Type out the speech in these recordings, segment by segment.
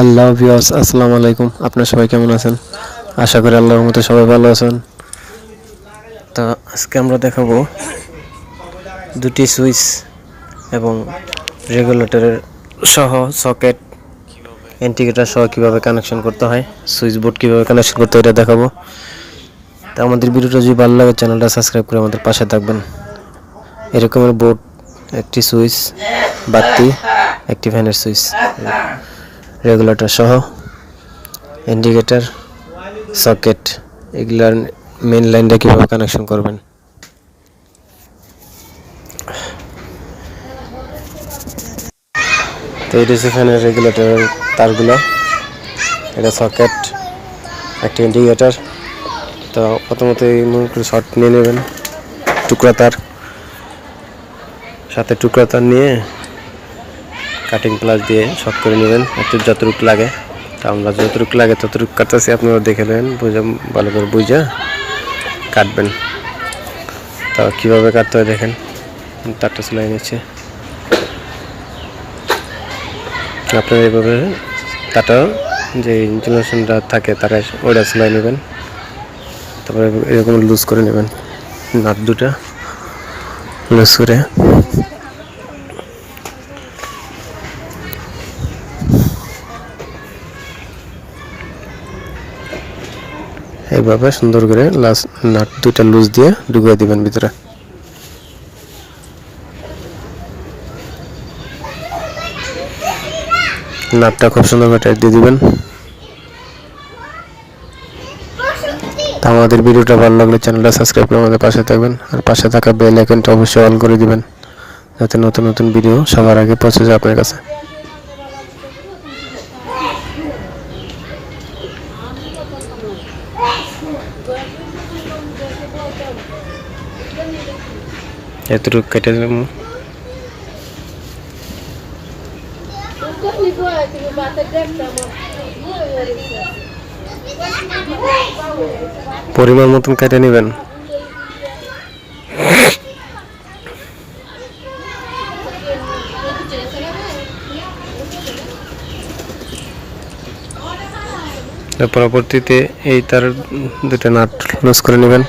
আল্লাহ viewers, আসসালামু আলাইকুম। আপনারা সবাই কেমন আছেন? আশা করি আল্লাহর মতো সবাই ভালো আছেন। তা আজকে আমরা দেখাবো দুটি সুইচ এবং রেগুলেটরের সহ সকেট ইন্ডিকেটর সহ কীভাবে কানেকশন করতে হয়, সুইচ বোর্ড কীভাবে কানেকশন করতে হয় এটা দেখাবো। তা আমাদের ভিডিওটা যদি ভালো লাগে চ্যানেলটা সাবস্ক্রাইব করে আমাদের পাশে থাকবেন। এরকমের বোর্ড, একটি সুইচ, বাতি, একটি ফ্যানের সুইচ, রেগুলেটর সহ ইন্ডিকেটর, সকেট, এগুলার মেন লাইনটা কীভাবে কানেকশন করবেন। তো এই ডিসি ফ্যানের রেগুলেটরের তারগুলো, এটা সকেট, একটা ইন্ডিকেটর। তো প্রথমত এই মুখগুলো শর্ট নিয়ে নেবেন, টুকরা তার, সাথে টুকরা তার নিয়ে কাটিং প্লাস দিয়ে শর্ট করে নেবেন একটু যতটুকু লাগে। তো আমরা যতটুকু লাগে ততটুকু কাটতেছি, আপনারা দেখে নেবেন, বুঝে ভালো করে বুঝে কাটবেন। তো কীভাবে কাটতে হয় দেখেন, তারটা চলাই নিচ্ছে। আপনারা এইভাবে তারটা যে ইনসুলেশনটা থাকে তারা ওইটা চলাই নেবেন। তারপরে এরকম লুজ করে নেবেন, নাট দুটা লুজ করে এইভাবে সুন্দর করে লাস্ট নাট দুইটা লুজ দিয়ে ঢুকিয়ে দিবেন ভিতরে। নাটটা খুব সুন্দর করে টাইট দিয়ে দিবেন। আমাদের ভিডিওটা ভালো লাগলে চ্যানেলটা সাবস্ক্রাইব করে আমাদের পাশে থাকবেন, আর পাশে থাকা বেল আইকনটা অবশ্যই অন করে দিবেন, যাতে নতুন নতুন ভিডিও সবার আগে পৌঁছে যায় আপনার কাছে। এতটুকু কেটে দিলাম। পরিমাণ মতন কেটে নেবেন। পরবর্তীতে এই তার দুটো নাট লুজ করে নেবেন।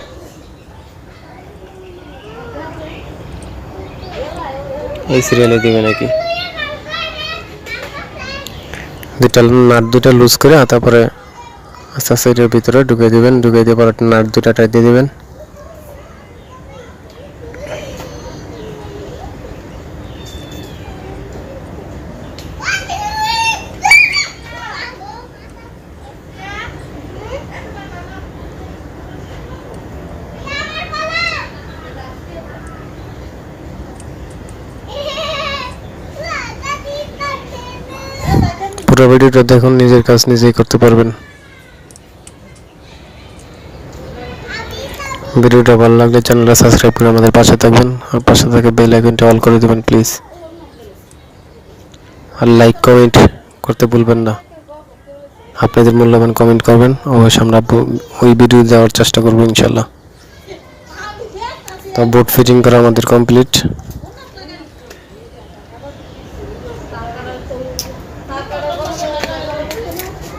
এই সিরিয়ালে দিবেন নাকি দুটা নাট দুটা লুজ করে, তারপরে আস্তে আস্তে এটার ভিতরে ঢুকিয়ে দিবেন। ঢুকিয়ে দিয়ে পরে নাট দুটা টাইট দিয়ে দিবেন। পুরো ভিডিওটা দেখুন, নিজের কাজ নিজেই করতে পারবেন। ভিডিওটা ভালো লাগলে চ্যানেলটা সাবস্ক্রাইব করে আমাদের পাশে থাকবেন, আর পাশে থেকে বেল আইকনটা অল করে দেবেন প্লিজ। আর লাইক কমেন্ট করতে ভুলবেন না। আপনাদের মূল্যবান কমেন্ট করবেন, অবশ্যই আমরা ওই ভিডিও দেওয়ার চেষ্টা করবো ইনশাল্লাহ। তো বোর্ড ফিটিং করা আমাদের কমপ্লিট।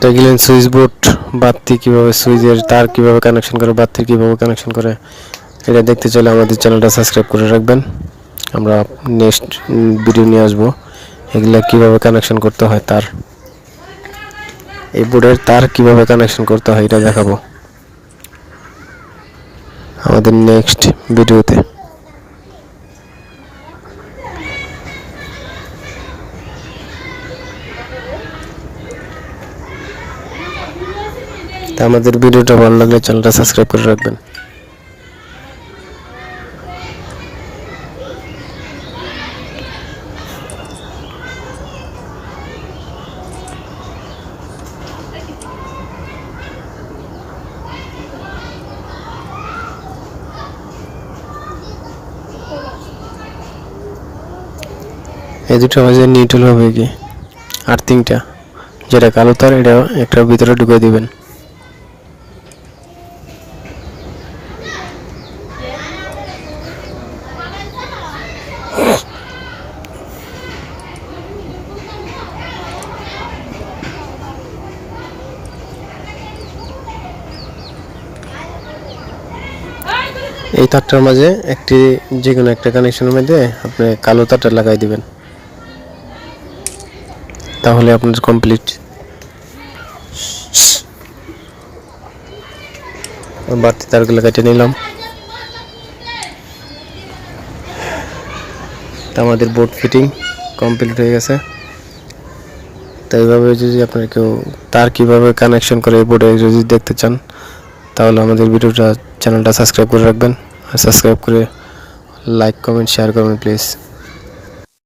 তো এগুলেন সুইচ বোর্ড, বাতি কীভাবে, সুইচের তার কীভাবে কানেকশন করে, বাতির কীভাবে কানেকশন করে, এটা দেখতে চাইলে আমাদের চ্যানেলটা সাবস্ক্রাইব করে রাখবেন। আমরা নেক্সট ভিডিও নিয়ে আসবো এগুলা কীভাবে কানেকশন করতে হয়, তার এই বোর্ডের তার কীভাবে কানেকশন করতে হয় এটা দেখাবো আমাদের নেক্সট ভিডিওতে। তা আমাদের ভিডিওটা ভালো লাগলে চ্যানেলটা সাবস্ক্রাইব করে রাখবেন। এই দুটো মাঝে নিউট্রাল হবে কি আর্থিংটা, যেটা কালো তার, এটা একটা ভিতরে ঢুকিয়ে দিবেন। এই তারটার মাঝে একটি যে কোনো একটা কানেকশনের মধ্যে আপনি কালো তারটা লাগাই দিবেন, তাহলে আপনার কমপ্লিট। বাড়তি তারগুলো কেটে নিলাম। তা আমাদের বোর্ড ফিটিং কমপ্লিট হয়ে গেছে। তো এইভাবে যদি আপনার কেউ তার কীভাবে কানেকশন করে এই বোর্ডে যদি দেখতে চান, তাহলে আমাদের চ্যানেলটা সাবস্ক্রাইব করে রাখবেন, আর সাবস্ক্রাইব করে লাইক কমেন্ট শেয়ার করবেন প্লিজ।